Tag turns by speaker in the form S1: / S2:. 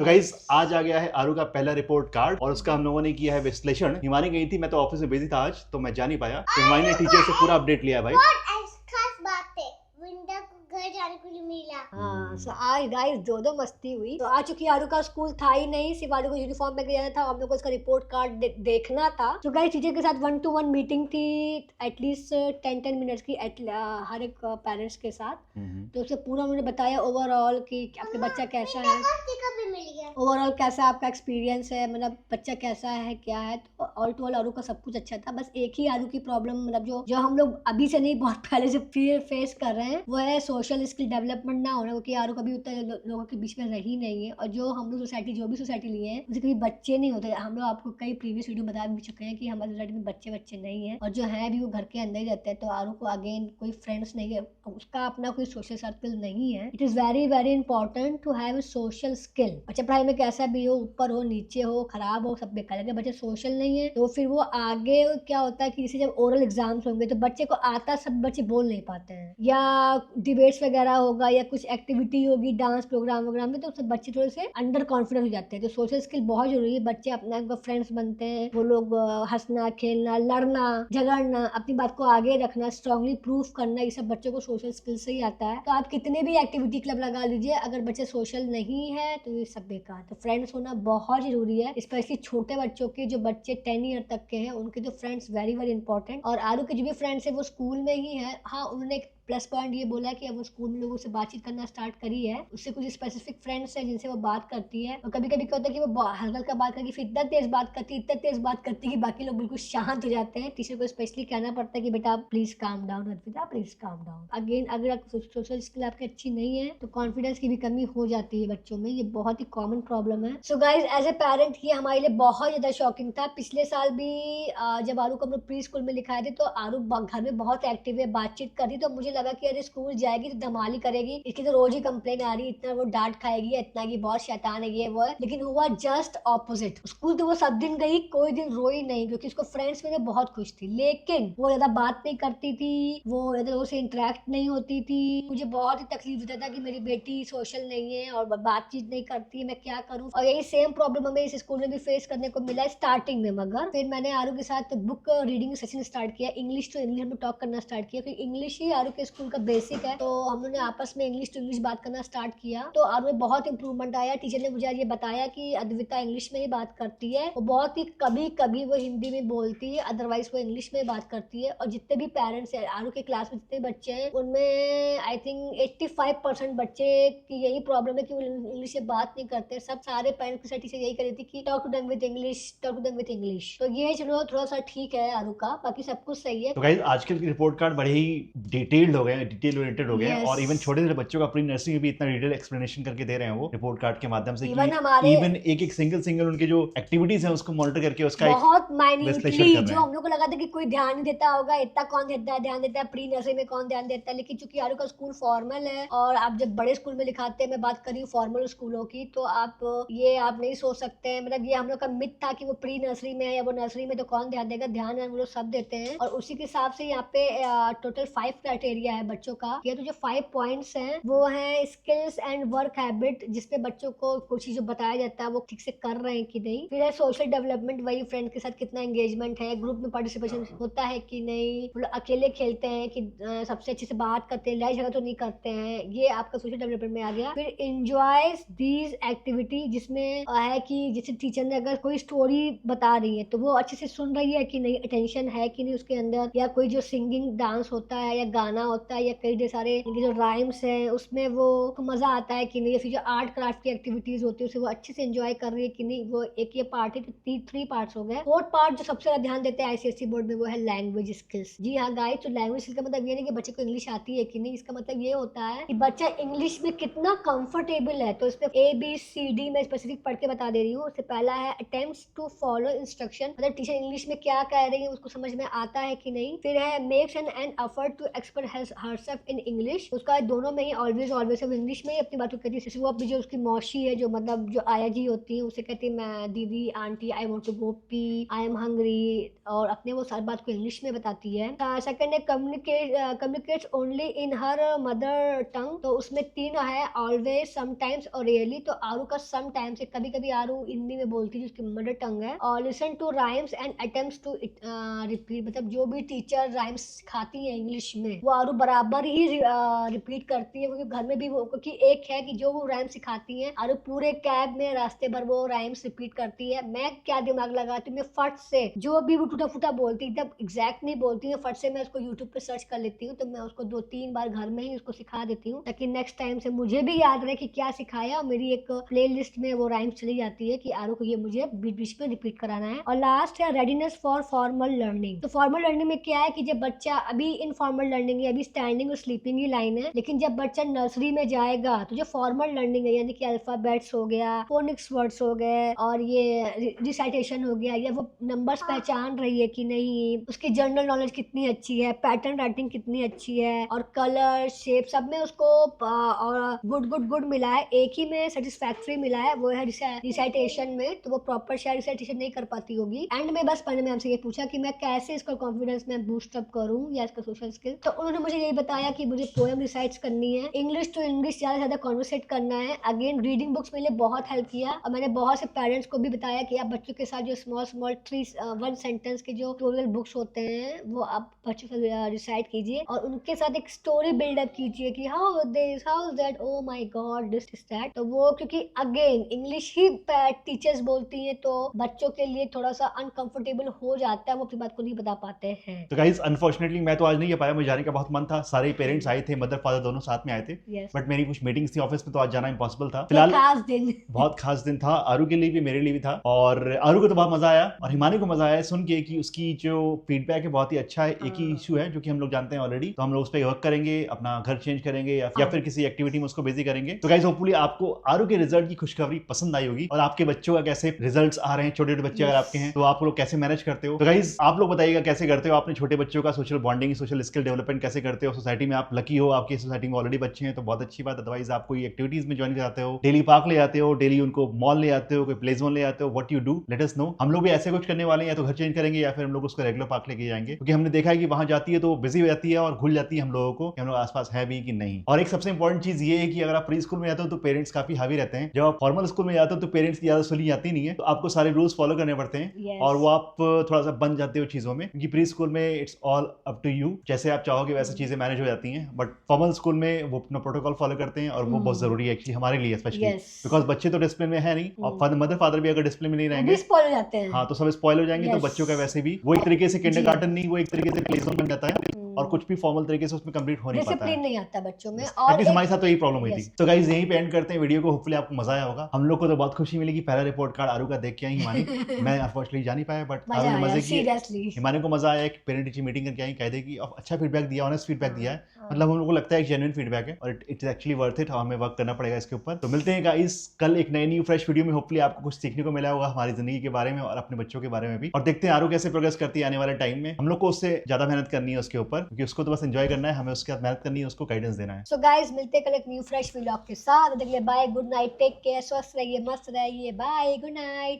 S1: तो गाइस आज आ गया है आरू का पहला रिपोर्ट कार्ड और उसका हम लोगों ने किया है विश्लेषण। हिमानी गई थी, मैं तो ऑफिस में बिजी था आज, तो मैं जा नहीं पाया। तो हिमानी ने टीचर से पूरा अपडेट लिया भाई।
S2: खास बात है, विंटर को घर जाने को लिए मिला।
S3: हाँ, so आज गाइस दो मस्ती हुई। तो आज चूंकि आरू का स्कूल था ही नहीं, सिर्फ आरू को यूनिफॉर्म में जाना था, हम लोग को उसका रिपोर्ट कार्ड देखना था। तो गाइस टीचर के साथ 1-to-1 मीटिंग थी, एटलीस्ट 10 मिनट्स की हर एक पेरेंट्स के साथ। तो उससे पूरा उन्होंने बताया ओवरऑल कि आपके बच्चा कैसा है, ओवरऑल कैसा आपका एक्सपीरियंस है, मतलब बच्चा कैसा है क्या है। तो ऑल टू ऑल आरू का सब कुछ अच्छा था। बस एक ही आरू की प्रॉब्लम, मतलब जो हम लोग अभी से नहीं बहुत पहले से फेस कर रहे हैं, वो है सोशल स्किल डेवलपमेंट ना होना, क्योंकि आरू कभी उतना लोगों के बीच में रही नहीं है। और जो हम लोग जो भी सोसाइटी लिए हैं उससे कभी बच्चे नहीं होते। हम लोग आपको कई प्रीवियस वीडियो बता भी चुके हैं कि हमारी सोसाइटी में बच्चे नहीं है, और जो है भी वो घर के अंदर ही रहते हैं। तो आरू को अगेन कोई फ्रेंड्स नहीं है, उसका अपना कोई सोशल सर्कल नहीं है। It is very very important to have social skill. बच्चा पढ़ाई में कैसा भी हो, ऊपर हो नीचे हो खराब हो, सब बेकार। अगर बच्चे सोशल नहीं है तो फिर वो आगे क्या होता है कि जैसे जब ओरल एग्जाम्स होंगे तो बच्चे को आता, सब बच्चे बोल नहीं पाते हैं, या डिबेट्स वगैरह होगा या कुछ एक्टिविटी होगी डांस प्रोग्राम वगैरह में, तो उससे बच्चे थोड़े से अंडर कॉन्फिडेंस हो जाते हैं। तो सोशल स्किल बहुत जरूरी है। बच्चे अपना फ्रेंड्स बनते हैं, वो लोग हंसना खेलना लड़ना झगड़ना, अपनी बात को आगे रखना, स्ट्रांगली प्रूफ करना, ये सब बच्चों को सोशल स्किल से ही आता है। तो आप कितने भी एक्टिविटी क्लब लगा लीजिए, अगर बच्चे सोशल नहीं है तो ये सब बेकार। तो फ्रेंड्स होना बहुत जरूरी है, स्पेशली छोटे बच्चों के, जो बच्चे 10 ईयर तक के हैं उनके तो फ्रेंड्स वेरी वेरी इंपॉर्टेंट। और आरू के जो भी फ्रेंड्स है वो स्कूल में ही है। हाँ, उन्होंने एक प्लस पॉइंट ये बोला कि अब वो स्कूल में लोगों से बातचीत करना स्टार्ट करी है। उससे कुछ स्पेसिफिक फ्रेंड्स है जिनसे वो बात करती है। और कभी कभी क्या होता है कि वो हल्का हल्का बात करके फिर इतना तेज बात करती है कि बाकी लोग बिल्कुल शांत हो जाते हैं। टीचर को स्पेशली कहना पड़ता है कि बेटा please calm down, Arpita please calm down. Again अगर सोशल स्किल आपकी अच्छी नहीं है तो कॉन्फिडेंस की भी कमी हो जाती है बच्चों में। ये बहुत ही कॉमन प्रॉब्लम है। So guys as a parent ये हमारे लिए बहुत ज्यादा शॉकिंग था। पिछले साल भी जब आरू को हम लोग प्री स्कूल में लिखाए थे तो आरू घर में बहुत एक्टिव है, बातचीत कर रही, तो मुझे लगा कि अरे स्कूल जाएगी तो धमाल ही करेगी, इसकी तो रोज ही कंप्लेन आ रही, इतना वो डांट खाएगी, इतना की बहुत शैतान है ये वो है। लेकिन हुआ जस्ट ऑपोजिट। स्कूल तो वो सब दिन गई, कोई दिन रोई नहीं, क्योंकि उसको फ्रेंड्स में बहुत खुश थी। लेकिन वो ज्यादा बात नहीं करती थी, वो ज्यादा लोगों से इंटरेक्ट नहीं होती थी। मुझे बहुत ही तकलीफ होता था कि मेरी बेटी सोशल नहीं है और बातचीत नहीं करती है, मैं क्या करूँ। और यही सेम प्रॉब्लम हमें इस स्कूल में भी फेस करने को मिला स्टार्टिंग में। मगर फिर मैंने आरू के साथ बुक रीडिंग सेशन स्टार्ट किया, इंग्लिश टू इंग्लिश हम टॉक करना स्टार्ट किया, क्योंकि इंग्लिश ही आरू के स्कूल का बेसिक है। तो हम लोगों ने आपस में इंग्लिश टू इंग्लिश बात करना स्टार्ट किया, तो आरू में बहुत इंप्रूवमेंट आया। टीचर ने मुझे ये बताया कि अद्विता इंग्लिश में ही बात करती है, वो बहुत ही कभी कभी वो हिंदी में बोलती है, अदरवाइज वो इंग्लिश में बात करती है। और जितने भी पेरेंट्स है आरू के क्लास में, जितने बच्चे हैं उनमें आई थिंक 85% बच्चे की यही प्रॉब्लम है कि वो इंग्लिश से बात नहीं करते। सब सारे पेरेंट्स के साथ टीचर यही करी थी कि talk to them with English, talk to them with English. तो ये चलो थोड़ा सा ठीक है आरू का, बाकी सब कुछ सही है।
S1: तो गाइस आजकल के रिपोर्ट कार्ड बड़े ही डिटेल्ड हो गए हैं, डिटेल ओरिएंटेड हो गए हैं।
S3: Yes.
S1: और इवन छोटे छोटे बच्चों का प्री नर्सरी में भी इतना डिटेल एक्सप्लेनेशन करके दे रहे हैं वो रिपोर्ट कार्ड के माध्यम से। इवन एक एक सिंगल उनके जो एक्टिविटीज है उसको मॉनिटर करके उसका
S3: बहुत
S1: विश्लेषण कर
S3: जो
S1: रहे
S3: हम लोग को लगा था कि कोई ध्यान नहीं देता होगा, इतना कौन ध्यान देता है प्री नर्सरी में, कौन ध्यान देता है। लेकिन चूंकि आरू का स्कूल फॉर्मल है और आप जब बड़े स्कूल में लिखाते हैं, मैं बात कर रही हूँ फॉर्मल स्कूलों की, तो आप नहीं सोच सकते हैं। मतलब ये हम लोग का मिथ था कि वो प्री नर्सरी में है या वो नर्सरी में, तो कौन ध्यान देगा। ध्यान हम लोग सब देते हैं। और उसी के हिसाब से यहाँ पे टोटल 5 क्राइटेरिया है बच्चों का। ये तो जो 5 पॉइंट्स हैं वो है स्किल्स एंड वर्क हैबिट, जिसपे बच्चों को कुछ चीज जो बताया जाता है वो ठीक से कर रहे हैं कि नहीं। फिर है सोशल डेवलपमेंट, वही फ्रेंड के साथ कितना एंगेजमेंट है, ग्रुप में पार्टिसिपेशन होता है कि नहीं, मतलब अकेले खेलते हैं कि सबसे अच्छे से बात करते हैं, लड़ाई झगड़ा तो नहीं करते हैं, ये आपका सोशल डेवलपमेंट में आ गया। फिर एंजॉयज दीज एक्टिविटी, जिसमें है कि जैसे टीचर ने अगर कोई स्टोरी बता रही है तो वो अच्छे से सुन रही है कि नहीं, अटेंशन है कि नहीं उसके अंदर, या कोई जो सिंगिंग डांस होता है या गाना होता है या कई ढेर सारे इनके जो राइम्स है उसमें वो मजा आता है कि नहीं, या फिर जो आर्ट क्राफ्ट की एक्टिविटीज होती है उसे वो अच्छे से एंजॉय कर रही है कि नहीं। वो एक ये पार्ट है, तो 3 पार्ट्स हो गए। 4th पार्ट जो सबसे ज्यादा ध्यान देते हैं आईसीएसई बोर्ड में वो है लैंग्वेज स्किल्स। जी हाँ गाइस, तो लैंग्वेज स्किल का मतलब ये नहीं कि बच्चे को इंग्लिश आती है कि नहीं, इसका मतलब ये होता है कि बच्चा इंग्लिश में कितना कंफर्टेबल है। तो इसमें ABCD में स्पेसिफिक पढ़ के बता दे रही हूँ। उससे पहला है अटेम्प्ट्स टू फॉलो इंस्ट्रक्शन, मतलब टीचर इंग्लिश में क्या कह रही है उसको समझ में आता है कि नहीं। फिर है makes an effort to express herself in English. उसका दोनों में ही always इंग्लिश में ही अपनी बातों कहती है. जैसे वो अपनी जो उसकी मौसी है, जो मतलब जो आया जी होती है, उसे कहती है मैं दीदी, aunty, I want to go pee, I am hungry, और अपने वो सारी बात को इंग्लिश में बताती है. सेकंड है communicates only in her mother tongue. तो उसमें 3 है, ऑलवेज, समटाइम्स और रियली. तो आरू का समटाइम्स है, कभी कभी आरू हिंदी में बोलती है, जिसकी मदर टंग है. और listen to rhymes and attempts to repeat. मतलब जो भी टीचर राइम्स सिखाती है इंग्लिश में, वो आरू बराबर ही रिपीट करती है, क्योंकि घर में भी वो, क्योंकि एक है कि जो वो राइम सिखाती है, आरू पूरे कैब में रास्ते भर वो राइम्स रिपीट करती है. मैं क्या दिमाग लगाती हूँ, मैं फट से जो भी वो टूटा फूटा बोलती, एकदम एग्जैक्ट नहीं बोलती है, फट से मैं उसको यूट्यूब पे सर्च कर लेती हूँ. तो मैं उसको 2-3 बार घर में ही उसको सिखा देती हूँ, ताकि नेक्स्ट टाइम से मुझे भी याद रहे कि क्या सिखाया, और मेरी एक प्ले लिस्ट में वो राइम्स चली जाती है कि आरू को ये मुझे बीच बीच में रिपीट कराना है. और लास्ट है रेडीनेस फॉर फॉर्मल लर्निंग. तो फॉर्मल लर्निंग में क्या है कि जब बच्चा, अभी इनफॉर्मल लर्निंग है, अभी स्टैंडिंग और स्लीपिंग ही लाइन है, लेकिन जब बच्चा नर्सरी में जाएगा तो जो फॉर्मल लर्निंग है, यानी कि अल्फाबेट्स हो गया, फोनिक्स वर्ड्स हो गए, और ये रिसाइटेशन हो गया, या वो नंबर्स पहचान रही है कि नहीं, उसकी जनरल नॉलेज कितनी अच्छी है, पैटर्न राइटिंग कितनी अच्छी है, और कलर शेप सब में उसको और गुड मिला है. एक ही में सेटिस्फैक्ट्री मिला है, वो है रिसाइटेशन में. तो वो प्रॉपर शायद रिसाइटेशन नहीं कर पाती होगी. एंड में बस मैंने हमसे ये पूछा कि मैं कैसे इसका कॉन्फिडेंस में बूस्ट अप करूं, या इसका सोशल स्किल. तो उन्होंने मुझे यही बताया कि मुझे पोएम रिसाइट करनी है, इंग्लिश टू इंग्लिश ज्यादा कॉन्वर्सेट करना है. अगेन रीडिंग बुक्स मेरे लिए बहुत हेल्प किया, और मैंने बहुत से पेरेंट्स को भी बताया कि आप बच्चों के साथ जो स्मॉल 1 सेंटेंस के जो ट्यूटोरियल बुक्स होते हैं, वो आप बच्चों से रिसाइट कीजिए, और उनके साथ एक स्टोरी बिल्डअप कीजिए कि how this, how that, oh my God, this is that. तो वो, क्योंकि अगेन इंग्लिश ही टीचर्स बोलती हैं, तो बच्चों के लिए थोड़ा सा अनकंफर्टेबल हो जाता है, वो अपनी बात को नहीं बता पाते हैं.
S1: तो गाइस अनफॉर्चुनेटली मैं तो आज नहीं आ पाया, मुझे जाने का बहुत मन था, सारे पेरेंट्स आए थे, मदर फादर दोनों साथ में आए थे.
S3: Yes.
S1: बट मेरी कुछ मीटिंग्स थी ऑफिस में, तो आज जाना इम्पॉसिबल था. फिलहाल बहुत खास दिन था, आरू के लिए भी, मेरे लिए भी था. और आरू को तो बहुत मजा आया, और हिमानी को मजा आया सुन के कि उसकी जो फीडबैक है बहुत ही अच्छा है. एक ही इशू है जो कि हम लोग जानते हैं ऑलरेडी, तो हम लोग उस पर वर्क करेंगे, अपना घर चेंज करेंगे, या फिर किसी एक्टिविटी में उसको बिजी करेंगे. तो गाइस होपफुली आपको आरू के रिजल्ट की खुशखबरी पसंद आई होगी, और आपके बच्चों का कैसे रिजल्ट्स आ रहे हैं. छोटे छोटे बच्चे अगर आपके हैं तो आप लोग कैसे मैनेज करते हो. तो गाइस आप लोग बताइएगा कैसे करते हो अपने छोटे बच्चों का social bonding, social skill development कैसे करते हो. सोसाइटी में आप लकी हो, आपकी सोसाइटी में ऑलरेडी बच्चे हैं तो बहुत अच्छी बात. अदरवाइज आप कोई एक्टिविटीज में ज्वाइन कराते हो, डेली पार्क ले जाते हो, डेली उनको मॉल ले जाते हो, कोई प्ले जोन ले जाते हो, what you do let us know. हम लोग भी ऐसे कुछ करने वाले हैं, या तो घर चेंज करेंगे या फिर हम लोग उसको रेगुलर पार्क लेके जाएंगे, क्योंकि हमने देखा है कि वहां जाती है तो बिजी हो जाती है और भूल जाती है हम लोगों को कि हम लोग आसपास है भी कि नहीं. और एक सबसे इंपॉर्टेंट चीज ये है कि अगर आप प्री स्कूल में जाते हो तो पेरेंट्स काफी हावी रहते हैं. जब आप फॉर्मल स्कूल में जाते हो तो पेरेंट्स की ज्यादा सुनी जाती नहीं है, तो आपको सारे रूल्स फॉलो करने पड़ते हैं.
S3: Yes.
S1: और वो आप थोड़ा सा बन जाते हो चीजों में, क्योंकि प्री स्कूल में it's all up to you, जैसे आप चाहोगे वैसे चीजें मैनेज हो जाती हैं. बट फॉर्मल स्कूल में वो अपना प्रोटोकॉल फॉलो करते हैं, और वो बहुत जरूरी है एक्चुअली हमारे लिए स्पेशली, बिकॉज बच्चे तो डिसिप्लिन में है नहीं, और मदर फादर भी अगर डिसिप्लिन में नहीं रहेंगे
S3: स्पॉइल हो जाते हैं.
S1: हाँ, तो सब स्पॉइल हो जाएंगे. तो बच्चों का वैसे भी वो एक तरीके से किंडरगार्टन नहीं, वो एक तरीके से प्ले जोन बन जाता है, और कुछ भी फॉर्मल तरीके से उसमें कंप्लीट हो नहीं पाता है.
S3: डिसिप्लिन नहीं आता बच्चों में. और
S1: हमारे साथ तो यही प्रॉब्लम हुई थी. तो गाइस यहीं पे एंड करते हैं वीडियो को. होपफुली आपको मजा आया होगा. हम लोग को तो बहुत खुशी मिली कि पहला रिपोर्ट कार्ड आरू का देख के आई हिमानी. मैं अनफॉर्चुनेटली जा नहीं पाया, बट आरू ने मजे किए. हिमानी को मजा आया, एक पेरेंट टीचर मीटिंग करके आई, कह दे कि अच्छा फीडबैक दिया, ऑनेस्ट फीडबैक दिया है. मतलब हम लोग को लगता है एक जेन्युइन फीडबैक है, और it is actually worth it. हमें वर्क करना पड़ेगा इसके ऊपर. तो मिलते हैं गाइस कल एक नई न्यू फ्रेश वीडियो में. होपफुली आपको कुछ सीखने को मिला होगा हमारी जिंदगी के बारे में और अपने बच्चों के बारे में भी. और देखते हैं आरू कैसे प्रोग्रेस करती है आने वाले टाइम में. हम लोग को उससे ज्यादा मेहनत करनी है उसके ऊपर, क्योंकि उसको तो बस एंजॉय करना है, हमें उसके साथ मेहनत करनी है, उसको गाइडेंस देना है.
S3: सो गाइस मिलते हैं कल एक न्यू फ्रेश व्लॉग के साथ. Bye, good night, take care, स्वस्थ रहिए, मस्त रहिए, बाय, गुड नाइट.